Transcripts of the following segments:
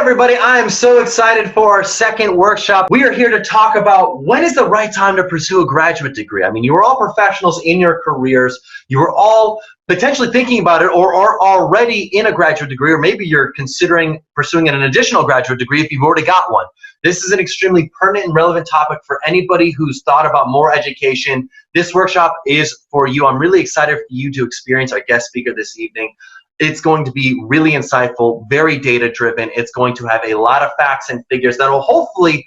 everybody, I am so excited for our second workshop. We are here to talk about when is the right time to pursue a graduate degree. I mean, you are all professionals in your careers. You are all potentially thinking about it or are already in a graduate degree, or maybe you're considering pursuing an additional graduate degree if you've already got one. This is an extremely pertinent and relevant topic for anybody who's thought about more education. This workshop is for you. I'm really excited for you to experience our guest speaker this evening. It's going to be really insightful, very data-driven. It's going to have a lot of facts and figures that will hopefully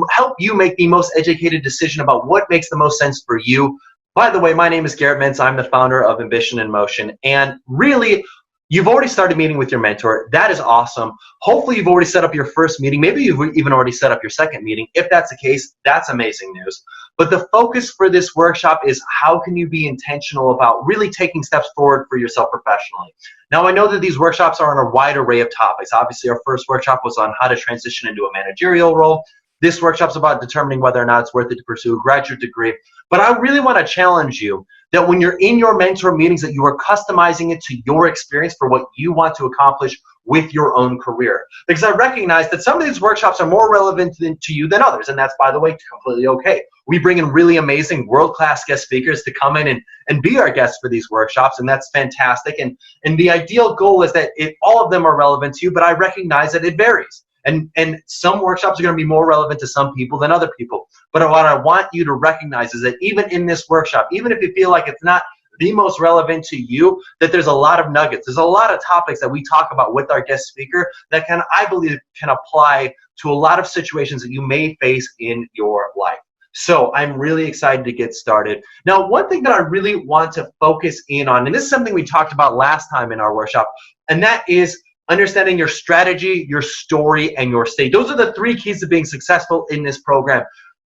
help you make the most educated decision about what makes the most sense for you. By the way, my name is Garrett Mintz. I'm the founder of Ambition in Motion. And really, you've already started meeting with your mentor. That is awesome. Hopefully, you've already set up your first meeting. Maybe you've even already set up your second meeting. If that's the case, that's amazing news. But the focus for this workshop is how can you be intentional about really taking steps forward for yourself professionally. Now, I know that these workshops are on a wide array of topics. Obviously, our first workshop was on how to transition into a managerial role. This workshop's about determining whether or not it's worth it to pursue a graduate degree. But I really want to challenge you that when you're in your mentor meetings, that you are customizing it to your experience for what you want to accomplish with your own career. Because I recognize that some of these workshops are more relevant to you than others, and that's, by the way, completely okay. We bring in really amazing world-class guest speakers to come in and be our guests for these workshops, and that's fantastic. And the ideal goal is that all of them are relevant to you, but I recognize that it varies. And some workshops are going to be more relevant to some people than other people. But what I want you to recognize is that even in this workshop, even if you feel like it's not the most relevant to you, that there's a lot of nuggets. There's a lot of topics that we talk about with our guest speaker that I believe can apply to a lot of situations that you may face in your life. So I'm really excited to get started. Now, one thing that I really want to focus in on, and this is something we talked about last time in our workshop, and that is understanding your strategy, your story, and your state. Those are the three keys to being successful in this program.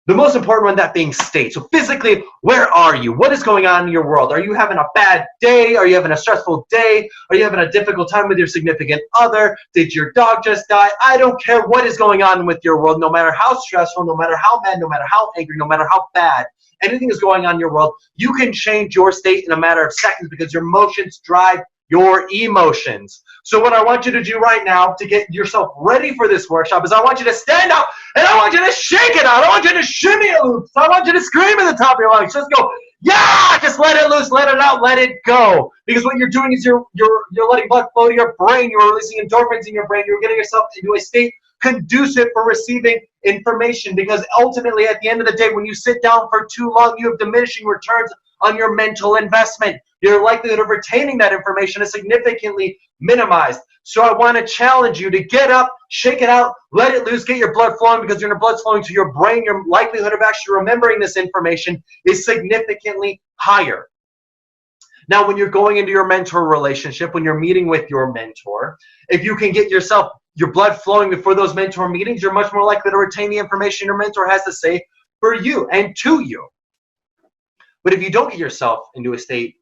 The most important one, that being state. So physically, where are you? What is going on in your world? Are you having a bad day? Are you having a stressful day? Are you having a difficult time with your significant other? Did your dog just die? I don't care what is going on with your world, no matter how stressful, no matter how mad, no matter how angry, no matter how bad anything is going on in your world, you can change your state in a matter of seconds because your emotions drive your emotions. So what I want you to do right now to get yourself ready for this workshop is I want you to stand up and I want you to shake it out. I want you to shimmy it loose. I want you to scream at the top of your lungs. Just go, yeah! Just let it loose, let it out, let it go. Because what you're doing is you're letting blood flow to your brain. You're releasing endorphins in your brain. You're getting yourself into a state conducive for receiving information. Because ultimately, at the end of the day, when you sit down for too long, you have diminishing returns on your mental investment. Your likelihood of retaining that information is significantly minimized. So I want to challenge you to get up, shake it out, let it loose, get your blood flowing, because when your blood's flowing to your brain, your likelihood of actually remembering this information is significantly higher. Now, when you're going into your mentor relationship, when you're meeting with your mentor, if you can get your blood flowing before those mentor meetings, you're much more likely to retain the information your mentor has to say for you and to you. But if you don't get yourself into a state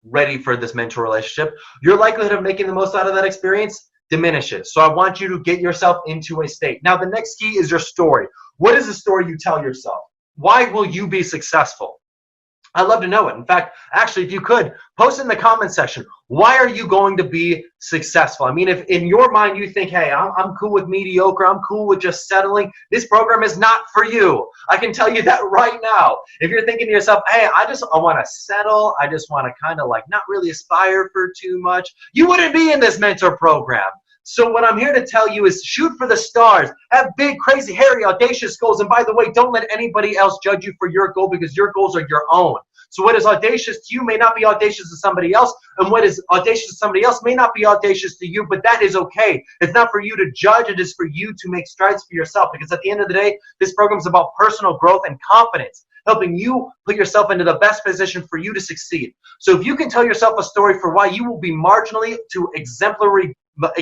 ready for this mentor relationship, your likelihood of making the most out of that experience diminishes. So I want you to get yourself into a state. Now, the next key is your story. What is the story you tell yourself? Why will you be successful? I'd love to know it. In fact, actually, if you could, post it in the comment section. Why are you going to be successful? I mean, if in your mind you think, hey, I'm cool with mediocre, I'm cool with just settling, this program is not for you. I can tell you that right now. If you're thinking to yourself, hey, I want to settle, I just want to kind of like not really aspire for too much, you wouldn't be in this mentor program. So what I'm here to tell you is shoot for the stars. Have big, crazy, hairy, audacious goals. And by the way, don't let anybody else judge you for your goal because your goals are your own. So what is audacious to you may not be audacious to somebody else, and what is audacious to somebody else may not be audacious to you, but that is okay. It's not for you to judge. It is for you to make strides for yourself, because at the end of the day, this program is about personal growth and confidence, helping you put yourself into the best position for you to succeed. So if you can tell yourself a story for why you will be marginally to exemplary,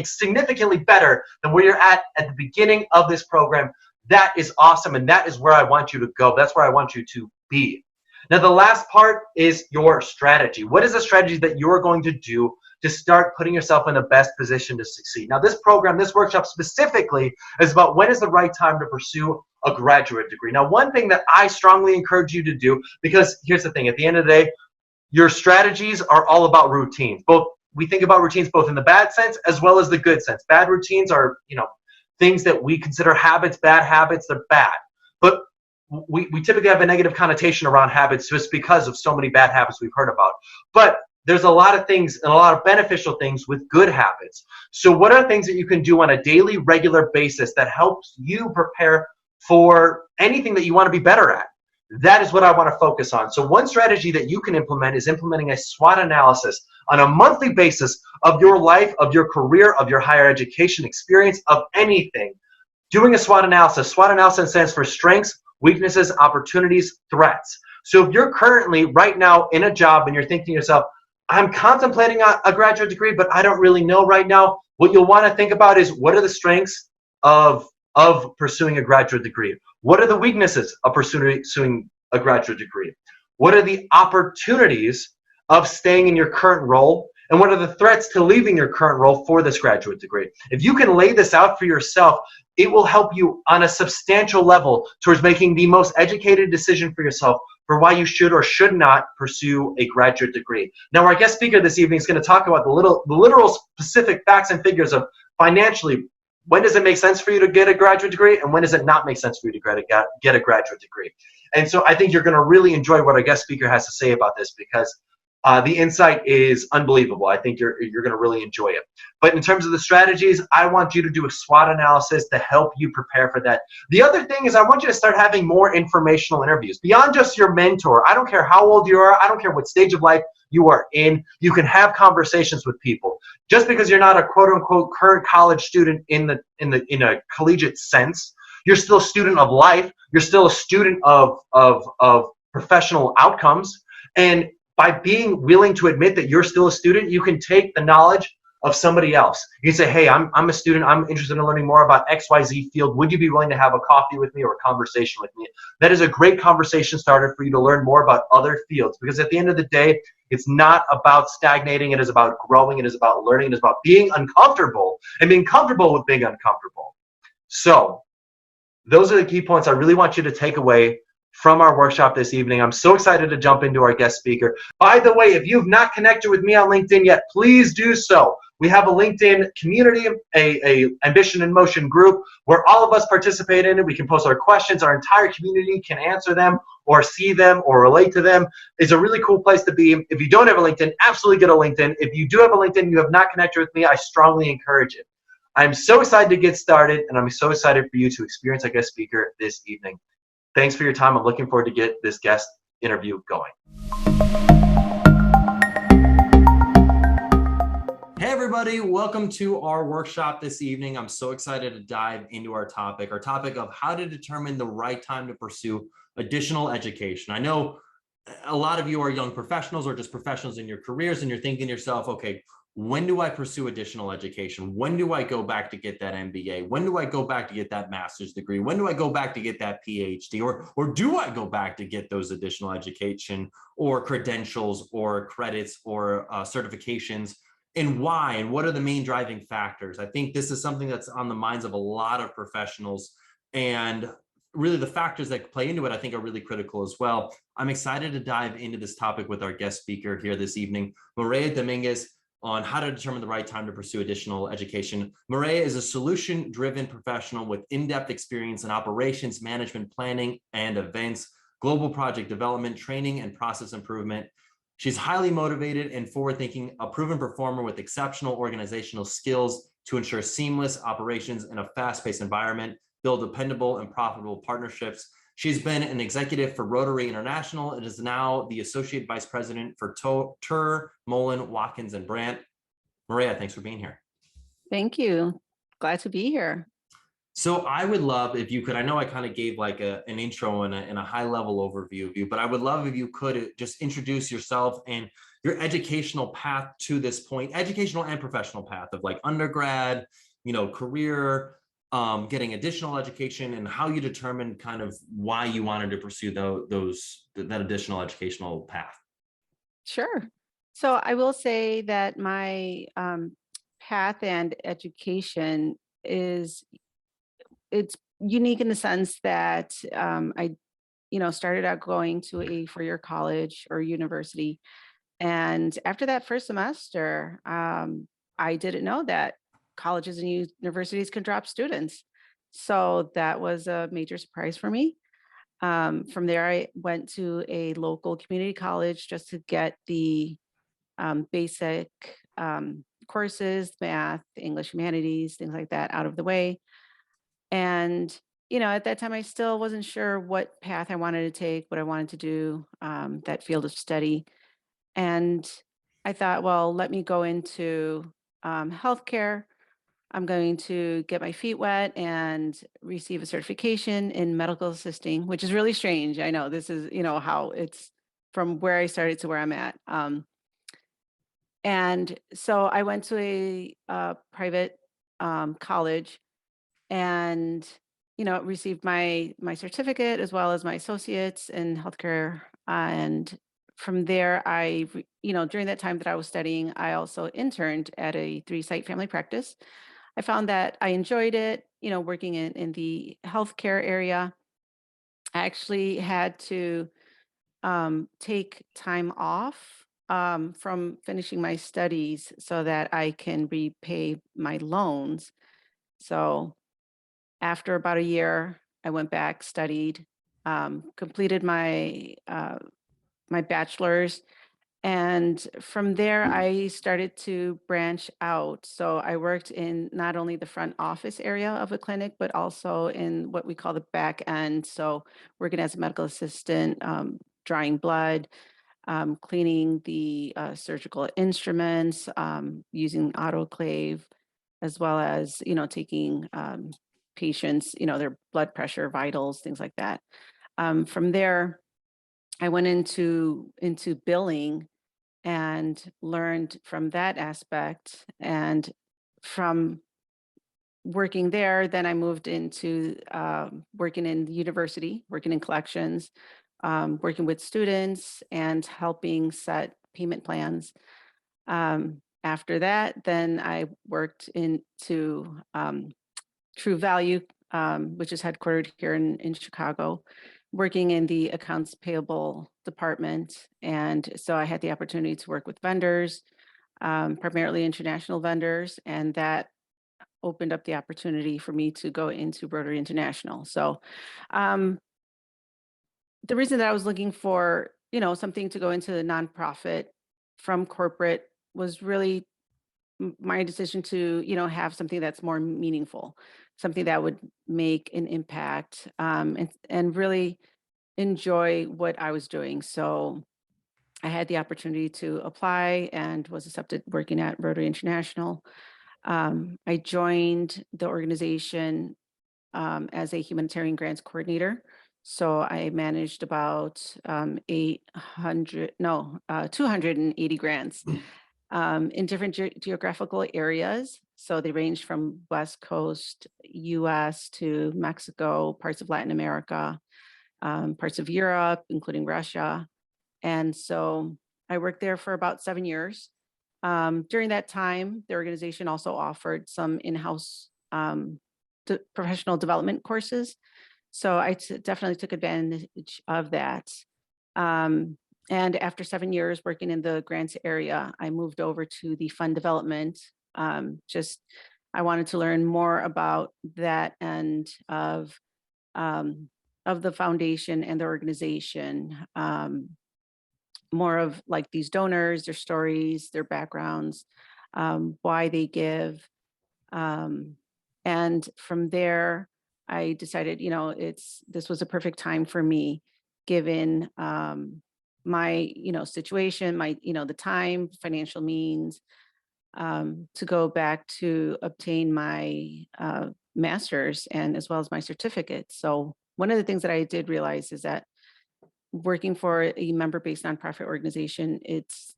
significantly better than where you're at the beginning of this program, that is awesome, and that is where I want you to go. That's where I want you to be. Now, the last part is your strategy. What is the strategy that you're going to do to start putting yourself in the best position to succeed? Now, this program, this workshop specifically, is about when is the right time to pursue a graduate degree. Now, one thing that I strongly encourage you to do, because here's the thing, at the end of the day, your strategies are all about routines. We think about routines both in the bad sense as well as the good sense. Bad routines are, things that we consider habits, bad habits, they're bad. But we typically have a negative connotation around habits just because of so many bad habits we've heard about. But there's a lot of things and a lot of beneficial things with good habits. So what are things that you can do on a daily, regular basis that helps you prepare for anything that you want to be better at? That is what I want to focus on. So one strategy that you can implement is implementing a SWOT analysis on a monthly basis of your life, of your career, of your higher education experience, of anything. Doing a SWOT analysis. SWOT analysis stands for strengths, weaknesses, opportunities, threats. So if you're currently right now in a job and you're thinking to yourself, I'm contemplating a graduate degree, but I don't really know right now, what you'll want to think about is, what are the strengths of pursuing a graduate degree? What are the weaknesses of pursuing a graduate degree? What are the opportunities of staying in your current role? And what are the threats to leaving your current role for this graduate degree? If you can lay this out for yourself, it will help you on a substantial level towards making the most educated decision for yourself for why you should or should not pursue a graduate degree. Now, our guest speaker this evening is going to talk about the literal specific facts and figures of financially, when does it make sense for you to get a graduate degree, and when does it not make sense for you to get a graduate degree? And so I think you're going to really enjoy what our guest speaker has to say about this, because the insight is unbelievable. I think you're going to really enjoy it. But in terms of the strategies, I want you to do a SWOT analysis to help you prepare for that. The other thing is, I want you to start having more informational interviews beyond just your mentor. I don't care how old you are. I don't care what stage of life you are in. You can have conversations with people. Just because you're not a quote unquote current college student in a collegiate sense, you're still a student of life. You're still a student of professional outcomes. And by being willing to admit that you're still a student, you can take the knowledge of somebody else. You can say, hey, I'm a student. I'm interested in learning more about XYZ field. Would you be willing to have a coffee with me or a conversation with me? That is a great conversation starter for you to learn more about other fields, because at the end of the day, it's not about stagnating. It is about growing. It is about learning. It is about being uncomfortable and being comfortable with being uncomfortable. So those are the key points I really want you to take away from our workshop this evening. I'm so excited to jump into our guest speaker. By the way, if you've not connected with me on LinkedIn yet, please do so. We have a LinkedIn community, a Ambition in Motion group where all of us participate in it. We can post our questions. Our entire community can answer them or see them or relate to them. It's a really cool place to be. If you don't have a LinkedIn, absolutely get a LinkedIn. If you do have a LinkedIn and you have not connected with me, I strongly encourage it. I'm so excited to get started, and I'm so excited for you to experience our guest speaker this evening. Thanks for your time. I'm looking forward to get this guest interview going. Hey everybody, welcome to our workshop this evening. I'm so excited to dive into our topic of how to determine the right time to pursue additional education. I know a lot of you are young professionals or just professionals in your careers, and you're thinking to yourself, okay, when do I pursue additional education? When do I go back to get that MBA? When do I go back to get that master's degree? When do I go back to get that PhD? Or do I go back to get those additional education or credentials or credits or certifications? And why? And what are the main driving factors? I think this is something that's on the minds of a lot of professionals, and really the factors that play into it, I think, are really critical as well. I'm excited to dive into this topic with our guest speaker here this evening, Mireya Dominguez, on how to determine the right time to pursue additional education. Mireya is a solution-driven professional with in-depth experience in operations, management, planning, and events, global project development, training, and process improvement. She's highly motivated and forward-thinking, a proven performer with exceptional organizational skills to ensure seamless operations in a fast-paced environment, build dependable and profitable partnerships. She's been an executive for Rotary International and is now the Associate Vice President for Tur, Mullen, Watkins, and Brandt. Mireya, thanks for being here. Thank you. Glad to be here. So I would love if you could, I know I kind of gave like an intro and a high level overview of you, but I would love if you could just introduce yourself and your educational path to this point, educational and professional path of like undergrad, career, getting additional education, and how you determined kind of why you wanted to pursue that additional educational path. Sure. So I will say that my path and education it's unique in the sense that I started out going to a four-year college or university, and after that first semester, I didn't know that colleges and universities can drop students. So that was a major surprise for me. From there, I went to a local community college just to get the basic courses, math, English, humanities, things like that out of the way. And, at that time, I still wasn't sure what path I wanted to take, what I wanted to do, that field of study. And I thought, well, let me go into healthcare. I'm going to get my feet wet and receive a certification in medical assisting, which is really strange. I know this is, how it's from where I started to where I'm at. And so I went to a private college and, received my certificate as well as my associates in healthcare. And from there, during that time that I was studying, I also interned at a 3-site family practice. I found that I enjoyed it, working in the healthcare area. I actually had to take time off from finishing my studies so that I can repay my loans. So after about a year, I went back, studied, completed my bachelor's, and from there, I started to branch out. So I worked in not only the front office area of a clinic, but also in what we call the back end. So working as a medical assistant, drawing blood, cleaning the surgical instruments, using autoclave, as well as, taking patients, their blood pressure, vitals, things like that. From there, I went into billing and learned from that aspect. And from working there, then I moved into working in the university, working in collections, working with students and helping set payment plans. After that, then I worked into True Value, which is headquartered here in Chicago, working in the accounts payable department. And so I had the opportunity to work with vendors, primarily international vendors, and that opened up the opportunity for me to go into Rotary International. So the reason that I was looking for, something to go into the nonprofit from corporate was really my decision to, have something that's more meaningful, something that would make an impact, and really enjoy what I was doing. So I had the opportunity to apply and was accepted working at Rotary International. I joined the organization as a humanitarian grants coordinator. So I managed about 280 grants in different geographical areas. So they range from West Coast US to Mexico, parts of Latin America, parts of Europe, including Russia. And so I worked there for about 7 years. During that time, the organization also offered some in-house professional development courses. So I definitely took advantage of that. And after 7 years working in the grants area, I moved over to the fund development. I wanted to learn more about that end of the foundation and the organization, more of like these donors, their stories, their backgrounds, why they give. And from there, I decided, this was a perfect time for me, given my, situation, my, the time, financial means, to go back to obtain my master's and as well as my certificate. So one of the things that I did realize is that working for a member-based nonprofit organization, it's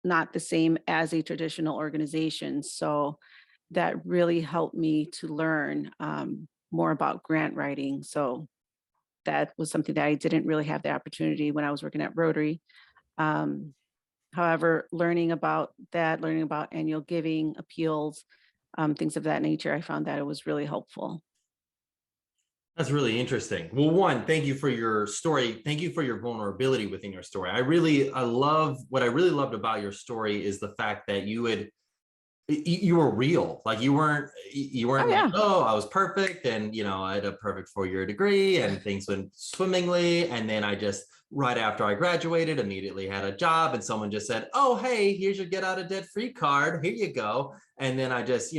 not the same as a traditional organization. So that really helped me to learn more about grant writing. So that was something that I didn't really have the opportunity when I was working at Rotary. However, learning about annual giving, appeals, things of that nature, I found that it was really helpful. That's really interesting. Well, one, thank you for your story. Thank you for your vulnerability within your story. What I really loved about your story is the fact that you had you were real. Like you weren't Oh like, yeah. oh, I was perfect and I had a perfect 4-year degree and things went swimmingly. And then I just right after I graduated, immediately had a job and someone just said, oh, hey, here's your get out of debt free card. Here you go. And then I just,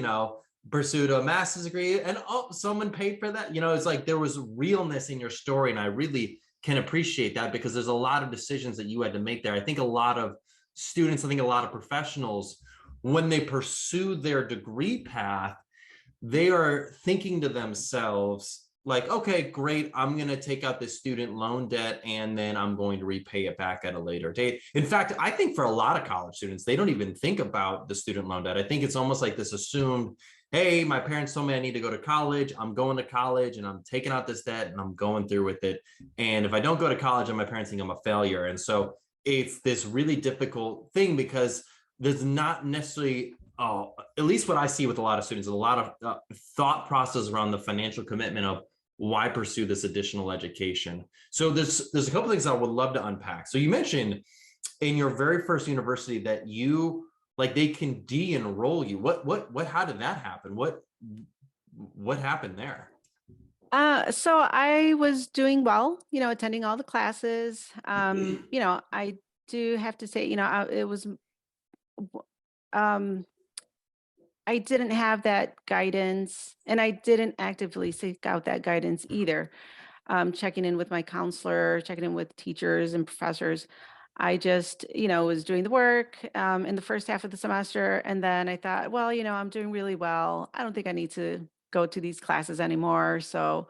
pursued a master's degree and oh, someone paid for that. It's like there was realness in your story. And I really can appreciate that because there's a lot of decisions that you had to make there. I think a lot of students, I think a lot of professionals, when they pursue their degree path, they are thinking to themselves like, okay, great, I'm going to take out this student loan debt and then I'm going to repay it back at a later date. In fact, I think for a lot of college students, they don't even think about the student loan debt. I think it's almost like this assumed, hey, my parents told me I need to go to college. I'm going to college and I'm taking out this debt and I'm going through with it. And if I don't go to college, and my parents think I'm a failure. And so it's this really difficult thing because there's not necessarily, at least what I see with a lot of students, a lot of thought process around the financial commitment of why pursue this additional education. So there's a couple of things I would love to unpack. So you mentioned in your very first university that they can de-enroll you. How did that happen? What happened there? So I was doing well, attending all the classes. I do have to say, I didn't have that guidance and I didn't actively seek out that guidance either. Checking in with my counselor, checking in with teachers and professors. I just, was doing the work in the first half of the semester. And then I thought, well, I'm doing really well. I don't think I need to go to these classes anymore. So,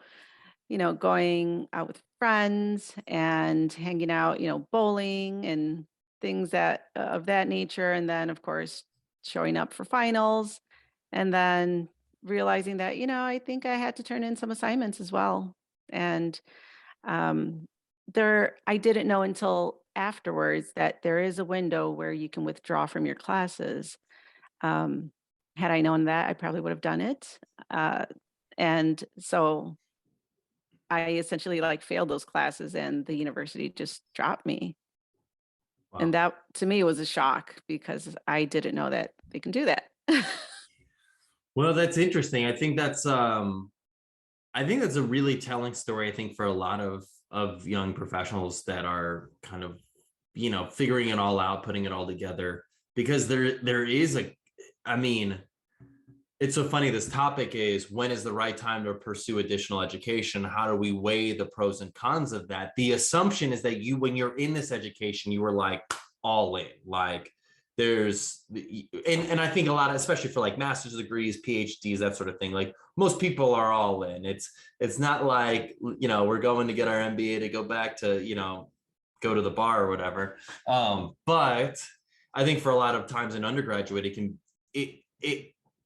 going out with friends and hanging out, bowling and things that of that nature. And then, of course, showing up for finals and then realizing that, I think I had to turn in some assignments as well. And um, I didn't know until afterwards that there is a window where you can withdraw from your classes. Um, had I known that, I probably would have done it. And so I essentially failed those classes and the university just dropped me. Wow. And that to me was a shock because I didn't know that they can do that. Well, that's interesting. I think that's a really telling story, I think, for a lot of young professionals that are kind of, figuring it all out, putting it all together, because there is it's so funny. This topic is, when is the right time to pursue additional education? How do we weigh the pros and cons of that? The assumption is that when you're in this education, you were like all in, like there's, and I think a lot of, especially for master's degrees, PhDs, that sort of thing, like most people are all in. It's not like, we're going to get our MBA to go back to, go to the bar or whatever. But I think for a lot of times in undergraduate,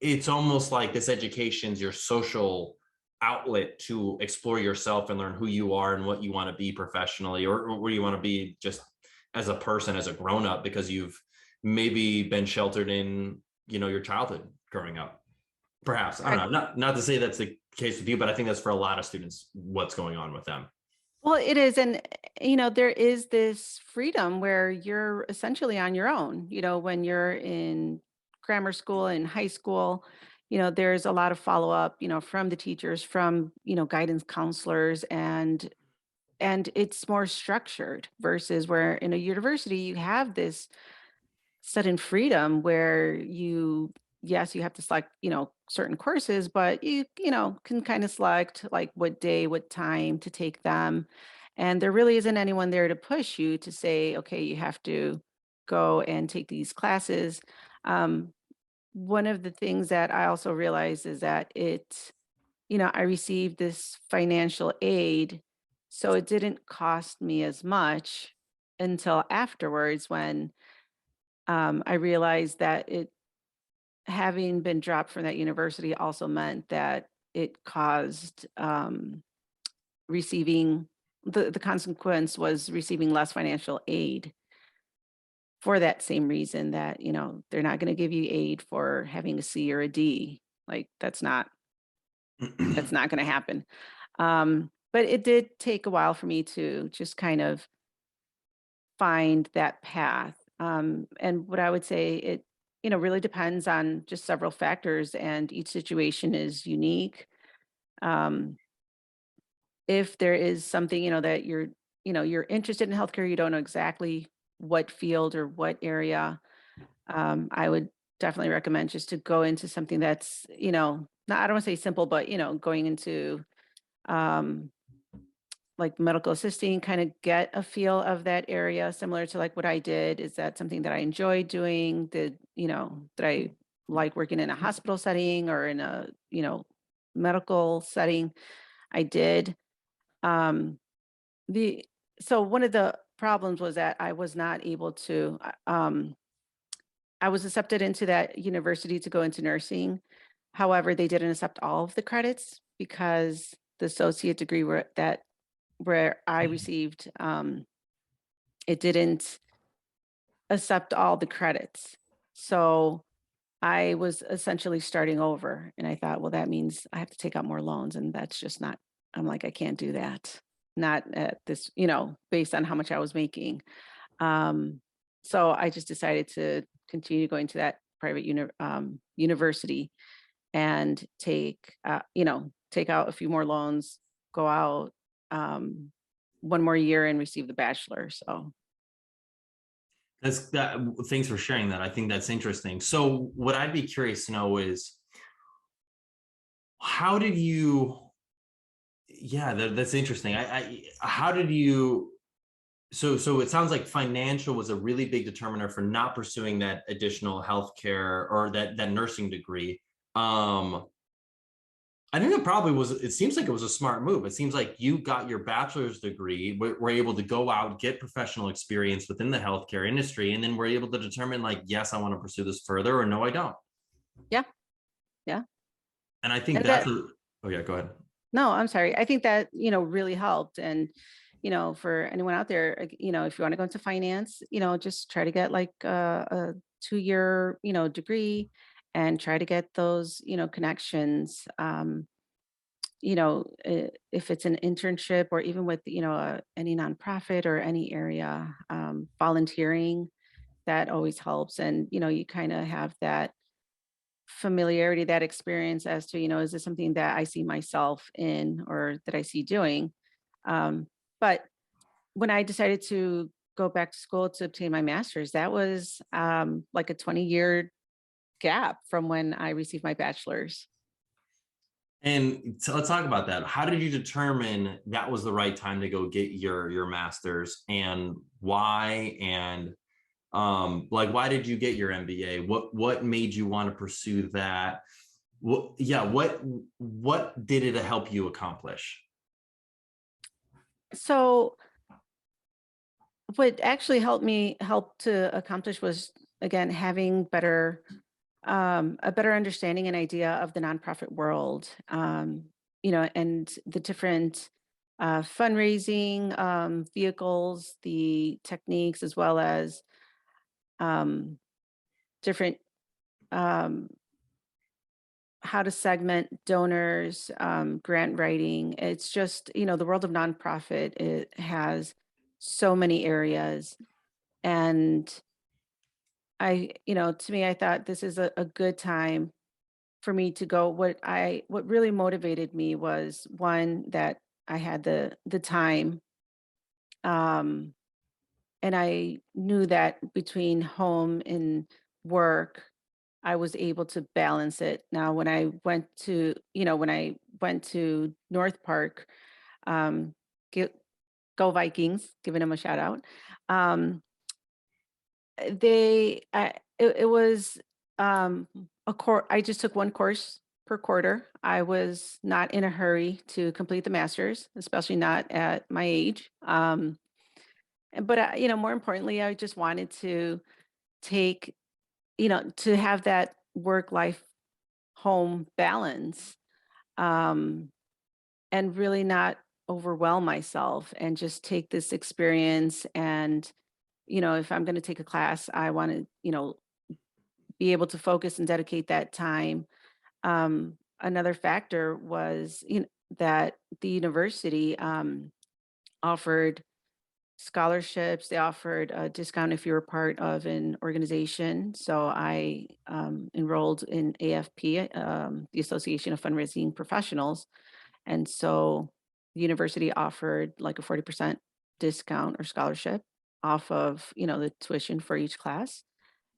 it's almost like this education's your social outlet to explore yourself and learn who you are and what you want to be professionally, or where you want to be just as a person, as a grown-up, because you've maybe been sheltered in, your childhood growing up. Perhaps, I don't know, not to say that's the case with you, but I think that's for a lot of students what's going on with them. Well, it is. And, there is this freedom where you're essentially on your own, when you're in grammar school and high school, there's a lot of follow up, from the teachers, from, guidance counselors, and it's more structured versus where in a university you have this sudden freedom where yes, you have to select, certain courses, but you can kind of select what day, what time to take them. And there really isn't anyone there to push you to say, okay, you have to go and take these classes. One of the things that I also realized is that I received this financial aid, so it didn't cost me as much until afterwards when I realized that having been dropped from that university also meant that it caused receiving the consequence was receiving less financial aid for that same reason that, they're not going to give you aid for having a C or a D. That's not going to happen. But it did take a while for me to just kind of find that path. And what I would say, really depends on just several factors, and each situation is unique. Um, if there is something, that you're interested in healthcare, you don't know exactly what field or what area, I would definitely recommend just to go into something that's, not, I don't want to say simple, but, going into, um, like medical assisting, kind of get a feel of that area, similar to like what I did. Is that something that I enjoy doing? Did I like working in a hospital setting or in a, medical setting? I did. Um, the so one of the problems was that I was not able to, I was accepted into that university to go into nursing. However, they didn't accept all of the credits because the associate degree where I received, it didn't accept all the credits. So I was essentially starting over, and I thought, well, that means I have to take out more loans, and that's just not. I'm like, I can't do that. Not at this, based on how much I was making. Um, so I just decided to continue going to that private university and take out a few more loans, go out um, one more year and receive the bachelor. So That's that. Thanks for sharing that. I think that's interesting. So what I'd be curious to know is how did you, yeah, that's interesting. How did you, so it sounds like financial was a really big determiner for not pursuing that additional healthcare or that nursing degree. I think it probably was, it seems like it was a smart move. It seems like you got your bachelor's degree, were able to go out, get professional experience within the healthcare industry, and then were able to determine like, yes, I want to pursue this further, or no, I don't. yeah, yeah. And I think And that's that a, oh yeah, go ahead. No, I'm sorry. I think that, really helped. And, for anyone out there, if you want to go into finance, just try to get like a 2-year, degree and try to get those, connections. If it's an internship or even with, any nonprofit or any area, volunteering, that always helps. And, you kind of have that familiarity, that experience as to, is this something that I see myself in or that I see doing? But when I decided to go back to school to obtain my master's, that was like a 20-year gap from when I received my bachelor's. And so let's talk about that. How did you determine that was the right time to go get your master's, and why? And like, why did you get your MBA? What made you want to pursue that? What did it help you accomplish? So what actually helped to accomplish was, again, having a better understanding and idea of the nonprofit world, and the different fundraising vehicles, the techniques, as well as um, different um, how to segment donors, grant writing. It's just, the world of nonprofit, it has so many areas. And to me, I thought this is a good time for me to go. What really motivated me was, one, that I had the time, um, and I knew that between home and work, I was able to balance it. Now, when I went to North Park, um, go, go Vikings, giving them a shout out. Um, it was a course. I just took one course per quarter. I was not in a hurry to complete the master's, especially not at my age. But more importantly, I just wanted to take, to have that work life home balance, um, and really not overwhelm myself, and just take this experience. And, if I'm going to take a class, I want to, be able to focus and dedicate that time. Another factor was, that the university offered scholarships. They offered a discount if you were part of an organization. So I enrolled in AFP, the Association of Fundraising Professionals. And so the university offered like a 40% discount or scholarship off of, the tuition for each class.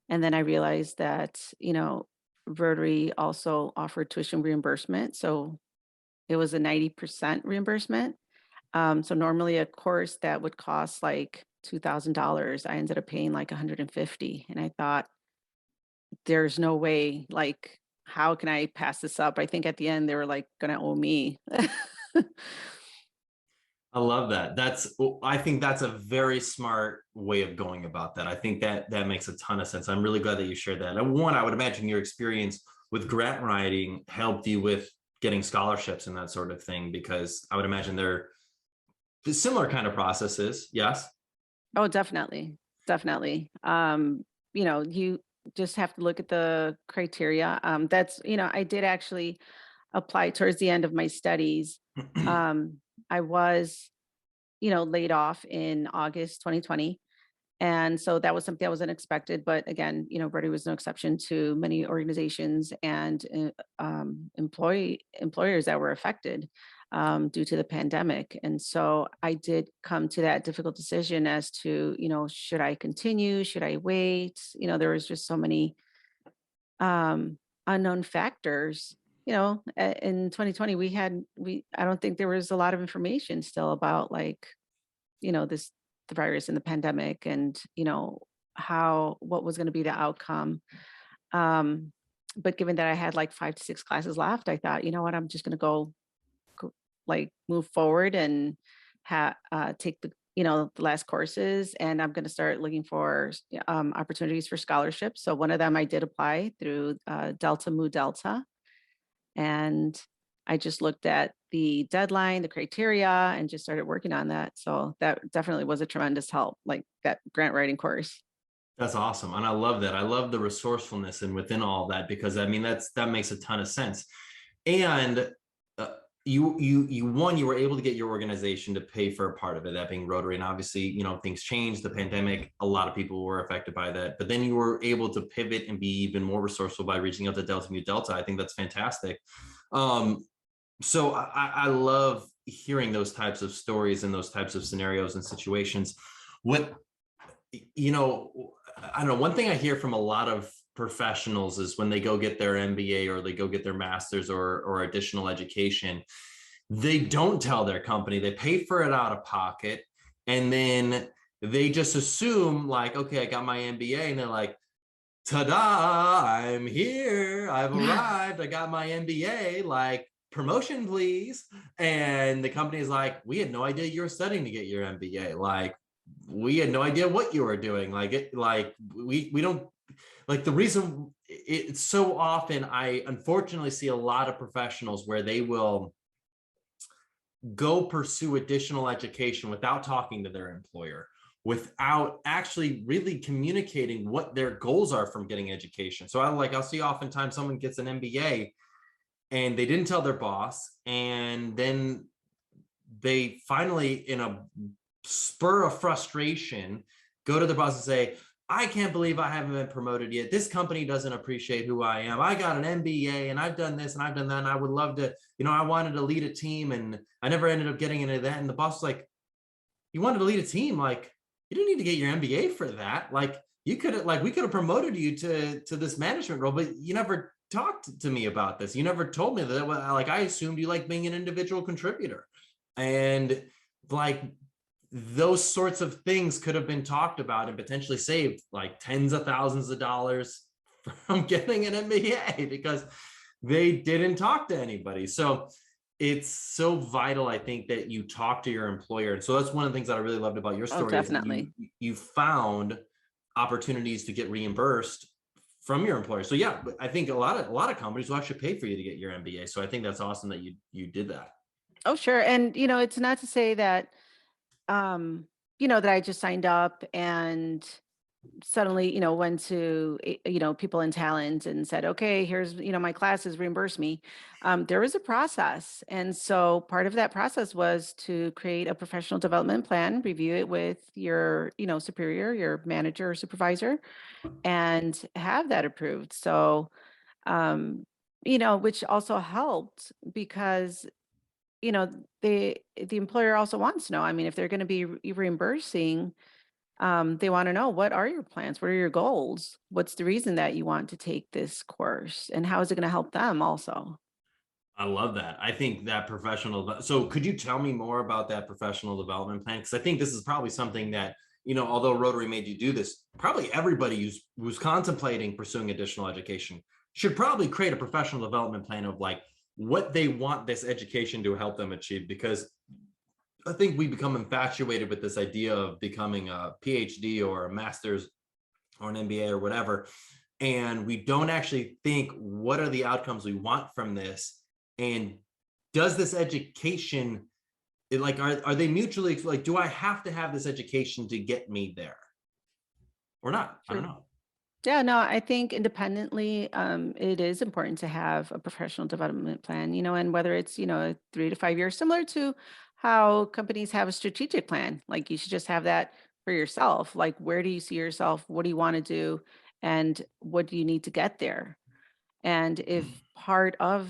And then I realized that, Rotary also offered tuition reimbursement. So it was a 90% reimbursement. So normally a course that would cost like $2,000, I ended up paying like 150. And I thought, there's no way, like, how can I pass this up? I think at the end they were like gonna owe me. I love that. I think that's a very smart way of going about that. I think that makes a ton of sense. I'm really glad that you shared that. And one, I would imagine your experience with grant writing helped you with getting scholarships and that sort of thing, because I would imagine they're similar kind of processes. Yes. Oh, definitely. Definitely. You just have to look at the criteria. I did actually apply towards the end of my studies. I was, laid off in August 2020. And so that was something that was unexpected. But again, Rotary was no exception to many organizations and employers that were affected due to the pandemic. And so I did come to that difficult decision as to, should I continue? Should I wait? There was just so many unknown factors. In 2020, I don't think there was a lot of information still about like, the virus and the pandemic and, what was going to be the outcome. But given that I had like 5 to 6 classes left, I thought, you know what, I'm just going to go like move forward and take the last courses, and I'm going to start looking for opportunities for scholarships. So one of them I did apply through Delta Mu Delta. And I just looked at the deadline, the criteria, and just started working on that. So that definitely was a tremendous help, like that grant writing course. That's awesome. And I love that. I love the resourcefulness and within all that, because I mean, that makes a ton of sense. And you were able to get your organization to pay for a part of it, that being Rotary. And obviously, things changed, the pandemic, a lot of people were affected by that, but then you were able to pivot and be even more resourceful by reaching out to Delta Mu Delta. I think that's fantastic. So I love hearing those types of stories and those types of scenarios and situations. I don't know, one thing I hear from a lot of professionals is when they go get their MBA or they go get their master's or additional education, they don't tell their company, they pay for it out of pocket. And then they just assume like, okay, I got my MBA, and they're like, ta-da, I'm here, I've arrived, I got my MBA, like, promotion please. And the company is like, we had no idea you were studying to get your MBA. Like, we had no idea what you were doing. We don't, like, the reason it's so often, I unfortunately see a lot of professionals where they will go pursue additional education without talking to their employer, without actually really communicating what their goals are from getting education. So I'll see oftentimes someone gets an MBA and they didn't tell their boss, and then they finally, in a spur of frustration, go to their boss and say, I can't believe I haven't been promoted yet. This company doesn't appreciate who I am. I got an MBA and I've done this and I've done that. And I would love to, I wanted to lead a team and I never ended up getting into that. And the boss was like, you wanted to lead a team? Like, you didn't need to get your MBA for that. Like, we could have promoted you to this management role, but you never talked to me about this. You never told me that. Like, I assumed you like being an individual contributor. And like, those sorts of things could have been talked about and potentially saved like tens of thousands of dollars from getting an MBA because they didn't talk to anybody. So it's so vital, I think, that you talk to your employer. And so that's one of the things that I really loved about your story. Oh, definitely. You found opportunities to get reimbursed from your employer. So yeah, I think a lot of companies will actually pay for you to get your MBA. So I think that's awesome that you did that. Oh, sure. And, it's not to say that, that I just signed up and, suddenly, went to, people in talent and said, okay, here's, my classes, reimburse me. There was a process. And so part of that process was to create a professional development plan, review it with your, superior, your manager or supervisor, and have that approved. So, which also helped because, you know, the employer also wants to know, I mean, if they're going to be reimbursing, they want to know, what are your plans? What are your goals? What's the reason that you want to take this course? And how is it going to help them also? I love that. I think that so could you tell me more about that professional development plan? Because I think this is probably something that, although Rotary made you do this, probably everybody who's contemplating pursuing additional education should probably create a professional development plan of like what they want this education to help them achieve. Because I think we become infatuated with this idea of becoming a PhD or a master's or an MBA or whatever. And we don't actually think, what are the outcomes we want from this? And does this education, are they mutually, like, do I have to have this education to get me there or not? I don't True. know. Yeah, no, I think independently, it is important to have a professional development plan, and whether it's, 3 to 5 years, similar to how companies have a strategic plan, like you should just have that for yourself. Like, where do you see yourself? What do you want to do? And what do you need to get there? And if part of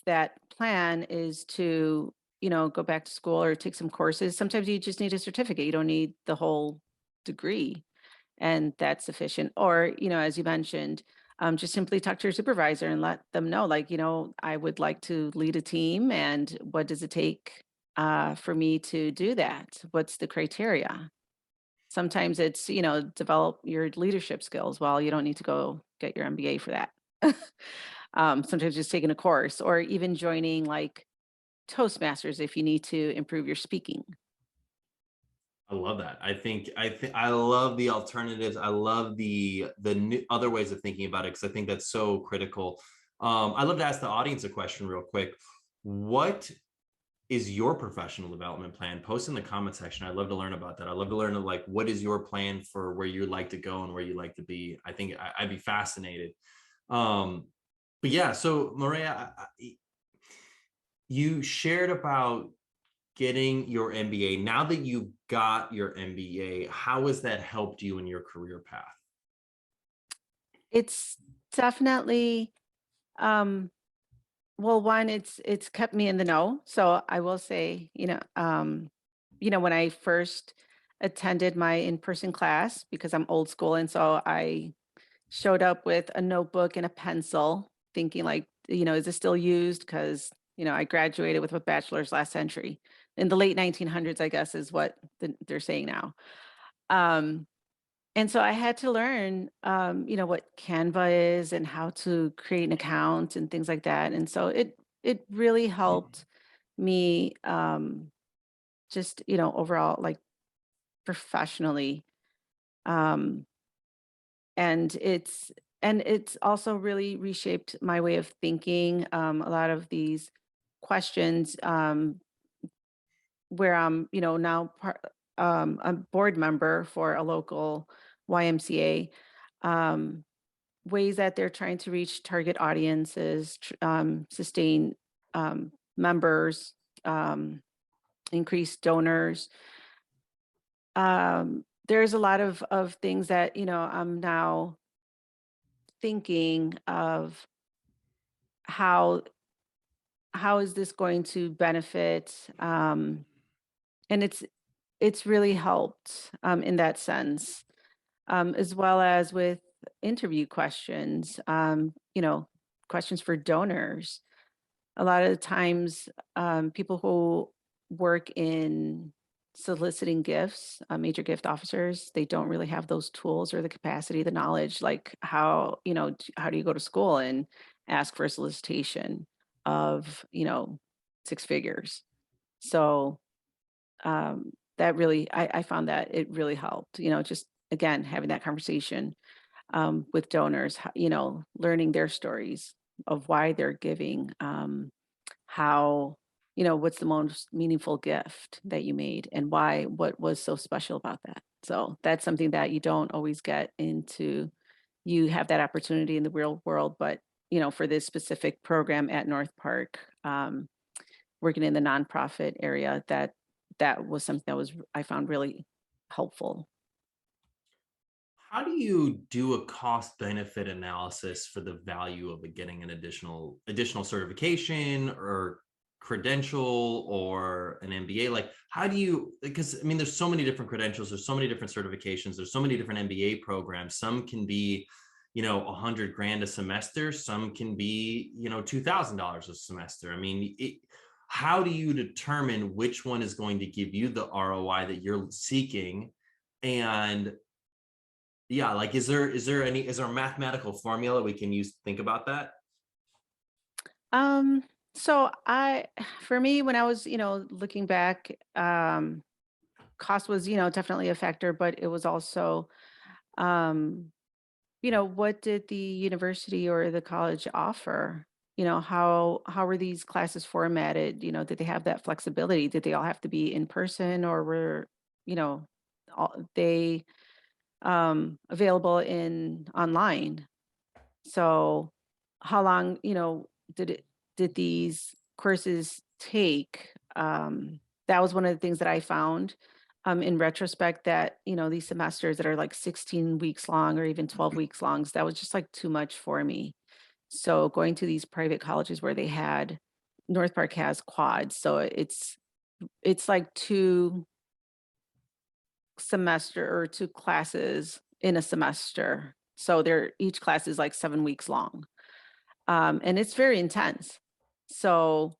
that plan is to, go back to school or take some courses, sometimes you just need a certificate. You don't need the whole degree, and that's sufficient. Or, as you mentioned, just simply talk to your supervisor and let them know, like, I would like to lead a team, and what does it take for me to do that? What's the criteria? Sometimes it's, develop your leadership skills. Well, you don't need to go get your MBA for that. Sometimes just taking a course or even joining like Toastmasters if you need to improve your speaking. I love that. I love the alternatives. I love the new, other ways of thinking about it, because I think that's so critical. I'd love to ask the audience a question real quick. What is your professional development plan? Post in the comment section. I'd love to learn about that. I'd love to learn like, what is your plan for where you'd like to go and where you'd like to be? I think I'd be fascinated. But yeah, so Mireya, you shared about getting your MBA. Now that you got your MBA, how has that helped you in your career path? It's definitely, well, one, it's kept me in the know. So I will say, when I first attended my in-person class, because I'm old school, and so I showed up with a notebook and a pencil, thinking like, is this still used? Because, I graduated with a bachelor's last century. In the late 1900s, I guess, is what they're saying now. Um, and so I had to learn, what Canva is and how to create an account and things like that. And so it really helped me, just, overall, like professionally. Um, and it's also really reshaped my way of thinking. A lot of these questions, where I'm, now a board member for a local YMCA, um, ways that they're trying to reach target audiences, sustain members, um, increase donors. There's a lot of things that, I'm now thinking of how is this going to benefit, and it's really helped, in that sense, as well as with interview questions, questions for donors. A lot of the times, people who work in soliciting gifts, major gift officers, they don't really have those tools or the capacity, the knowledge, like how, how do you go to school and ask for a solicitation of, 6 figures? So, that really, I found that it really helped, just again, having that conversation, with donors, learning their stories of why they're giving, how, what's the most meaningful gift that you made and why, what was so special about that. So that's something that you don't always get into. You have that opportunity in the real world, but for this specific program at North Park, working in the nonprofit area, that was something that was I found really helpful. How do you do a cost benefit analysis for the value of getting an additional certification or credential or an MBA? Like, how do you, because I mean, there's so many different credentials, there's so many different certifications, there's so many different MBA programs. Some can be, $100,000 a semester. Some can be, $2,000 a semester. I mean, how do you determine which one is going to give you the ROI that you're seeking? And yeah, like, is there a mathematical formula we can use to think about that? Um, so for me, when I was, looking back, cost was, definitely a factor, but it was also, um, what did the university or the college offer? How were these classes formatted? Did they have that flexibility? Did they all have to be in person, or were, they available in online? So how long, did it did these courses take? That was one of the things that I found in retrospect, that, these semesters that are like 16 weeks long or even 12 weeks long, that was just like too much for me. So going to these private colleges where North Park has quads. So it's like two classes in a semester. So each class is like 7 weeks long. And it's very intense. So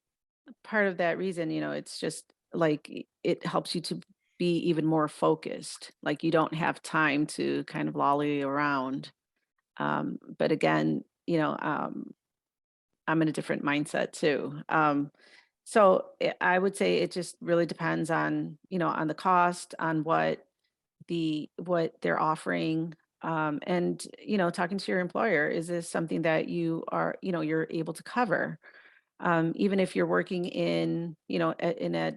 part of that reason, it's just like it helps you to be even more focused. Like you don't have time to kind of lolly around. But again, I'm in a different mindset too. So I would say it just really depends on, on the cost, on what they're offering. And talking to your employer, is this something that you're able to cover? Even if you're working in, in a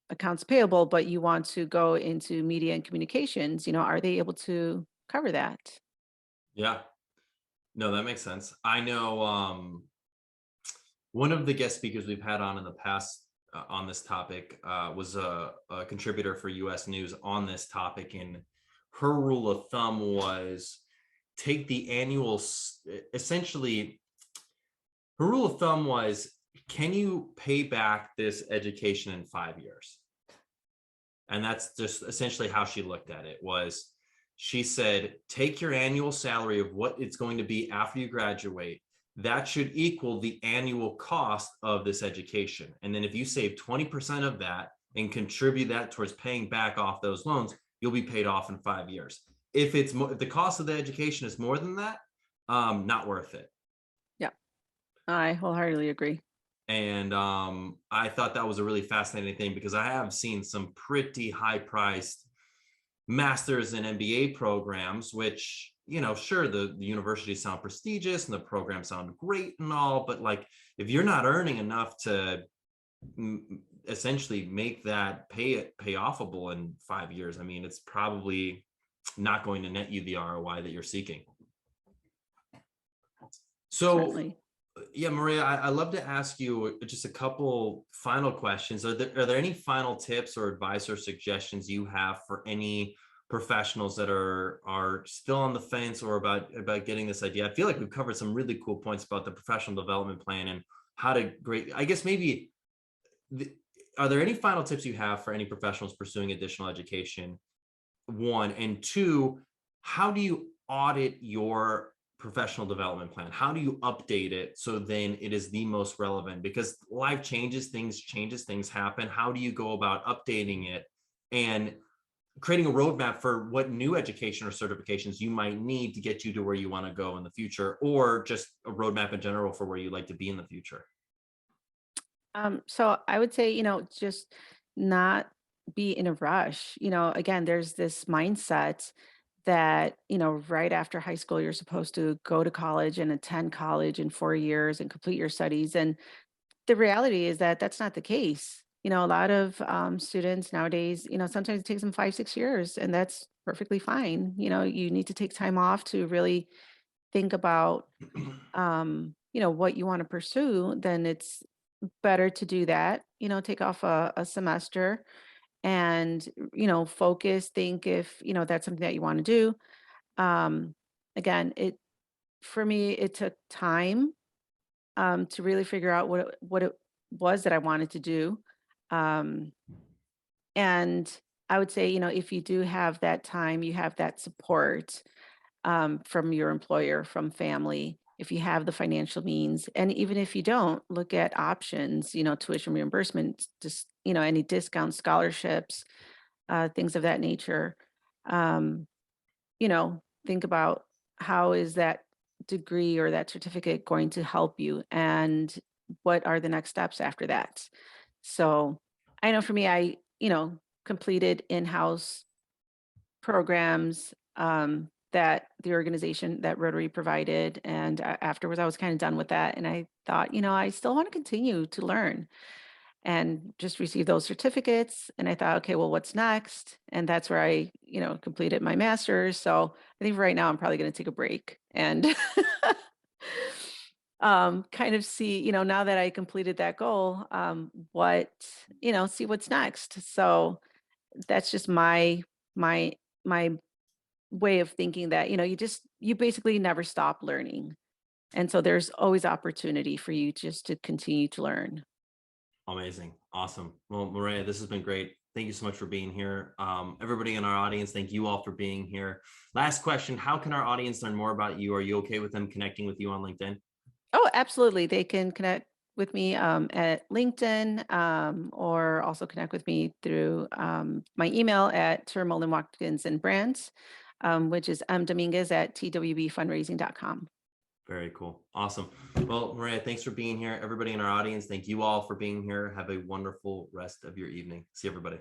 accounts payable, but you want to go into media and communications, are they able to cover that? Yeah, no, that makes sense. I know one of the guest speakers we've had on in the past on this topic was a contributor for US News on this topic. And her rule of thumb was take the essentially, her rule of thumb was, can you pay back this education in 5 years? And that's just essentially how she looked at it. Was she said, take your annual salary of what it's going to be after you graduate. That should equal the annual cost of this education. And then if you save 20% of that and contribute that towards paying back off those loans, you'll be paid off in 5 years. If if the cost of the education is more than that, not worth it. Yeah, I wholeheartedly agree. And I thought that was a really fascinating thing, because I have seen some pretty high priced masters and MBA programs, which, sure, the universities sound prestigious and the programs sound great and all, but like, if you're not earning enough to essentially make that pay offable in 5 years, I mean, it's probably not going to net you the ROI that you're seeking. So Certainly. yeah, Mireya, I love to ask you just a couple final questions. Are there any final tips or advice or suggestions you have for any professionals that are still on the fence or about getting this idea? I feel like we've covered some really cool points about the professional development plan and how to I guess maybe, are there any final tips you have for any professionals pursuing additional education? One, and two, how do you audit your professional development plan? How do you update it so then it is the most relevant? Because life changes, things happen. How do you go about updating it and creating a roadmap for what new education or certifications you might need to get you to where you want to go in the future, or just a roadmap in general for where you'd like to be in the future? So I would say, just not be in a rush. Again, there's this mindset that, right after high school, you're supposed to go to college and attend college in 4 years and complete your studies. And the reality is that that's not the case. A lot of students nowadays, sometimes it takes them 5, 6 years, and that's perfectly fine. You need to take time off to really think about, what you want to pursue, then it's better to do that. Take off a semester and, focus, think if, that's something that you want to do. Again, for me, it took time to really figure out what it was that I wanted to do. Um, and I would say, if you do have that time, you have that support from your employer, from family, if you have the financial means. And even if you don't, look at options, tuition reimbursement, just, any discounts, scholarships, things of that nature. Um, think about how is that degree or that certificate going to help you, and what are the next steps after that. So I know for me, I, completed in-house programs that the organization that Rotary provided. And afterwards, I was kind of done with that. And I thought, I still want to continue to learn and just receive those certificates. And I thought, okay, well, what's next? And that's where I, completed my master's. So I think right now I'm probably going to take a break and kind of see, now that I completed that goal, what, see what's next. So that's just my way of thinking that, you basically never stop learning. And so there's always opportunity for you just to continue to learn. Amazing. Awesome. Well, Mireya, this has been great. Thank you so much for being here. Everybody in our audience, thank you all for being here. Last question. How can our audience learn more about you? Are you okay with them connecting with you on LinkedIn? Oh, absolutely. They can connect with me at LinkedIn, or also connect with me through my email at Mullen Watkins and Brands, which is Dominguez at twbfundraising.com. Very cool. Awesome. Well, Mireya, thanks for being here. Everybody in our audience, thank you all for being here. Have a wonderful rest of your evening. See everybody.